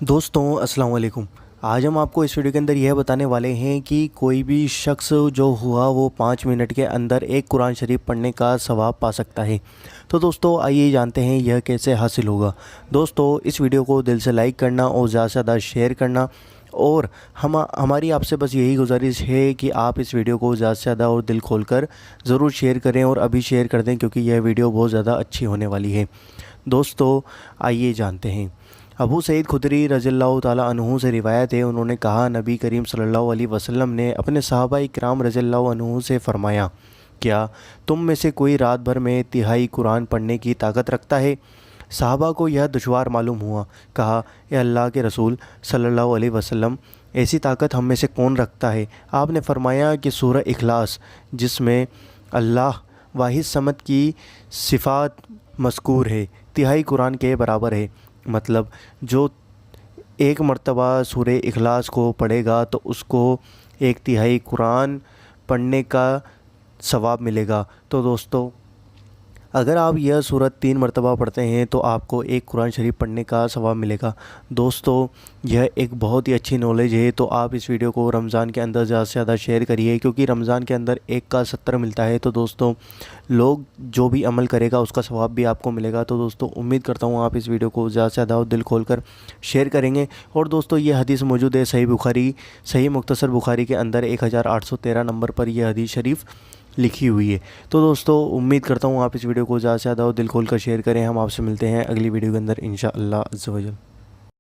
दोस्तों अस्सलाम वालेकुम। आज हम आपको इस वीडियो के अंदर यह बताने वाले हैं कि कोई भी शख्स जो हुआ वो 5 मिनट के अंदर एक कुरान शरीफ पढ़ने का सवाब पा सकता है। तो दोस्तों आइए जानते हैं यह कैसे हासिल होगा। दोस्तों इस वीडियो को दिल से लाइक करना और ज़्यादा से ज़्यादा शेयर करना, और हमारी आपसे बस यही गुजारिश है कि आप इस वीडियो को ज़्यादा से ज़्यादा और दिल खोलकर ज़रूर शेयर करें, और अभी शेयर कर दें क्योंकि यह वीडियो बहुत ज़्यादा अच्छी होने वाली है। दोस्तों आइए जानते हैं। अबू सईद खुदरी रज़ियल्लाहु ताला अन्हु से रिवायत है, उन्होंने कहा नबी करीम सल्लल्लाहु अलैहि वसल्लम ने अपने सहाबा इकराम रज़ियल्लाहु अन्हु से फ़रमाया, क्या तुम में से कोई रात भर में तिहाई कुरान पढ़ने की ताकत रखता है? सहाबा को यह दुश्वार मालूम हुआ। कहा, ए अल्लाह के रसूल सल्लल्लाहु अलैहि वसल्लम, ऐसी ताकत हम में से कौन रखता है? आपने फ़रमाया कि सूरह इखलास, जिसमें अल्लाह वाहिद समद की सिफ़ात मज़कूर है, तिहाई कुरान के बराबर है। मतलब जो एक मर्तबा सूरह इखलास को पढ़ेगा तो उसको एक तिहाई कुरान पढ़ने का सवाब मिलेगा। तो दोस्तों अगर आप यह सूरत 3 मरतबा पढ़ते हैं तो आपको एक कुरान शरीफ पढ़ने का सवाब मिलेगा। दोस्तों यह एक बहुत ही अच्छी नॉलेज है, तो आप इस वीडियो को रमज़ान के अंदर ज़्यादा से ज़्यादा शेयर करिए, क्योंकि रमज़ान के अंदर एक का 70 मिलता है। तो दोस्तों लोग जो भी अमल करेगा उसका सवाब भी आपको मिलेगा। तो दोस्तों उम्मीद करता हूँ आप इस वीडियो को ज़्यादा से ज़्यादा दिल खोल कर शेयर करेंगे। और दोस्तों ये हदीस मौजूद है सही मुख्तसर बुखारी के अंदर 1813 नंबर पर यह हदीस शरीफ लिखी हुई है। तो दोस्तों उम्मीद करता हूँ आप इस वीडियो को ज़्यादा से ज़्यादा दिल खोल कर शेयर करें। हम आपसे मिलते हैं अगली वीडियो के अंदर इंशाअल्लाह अज़्ज़ा वजल।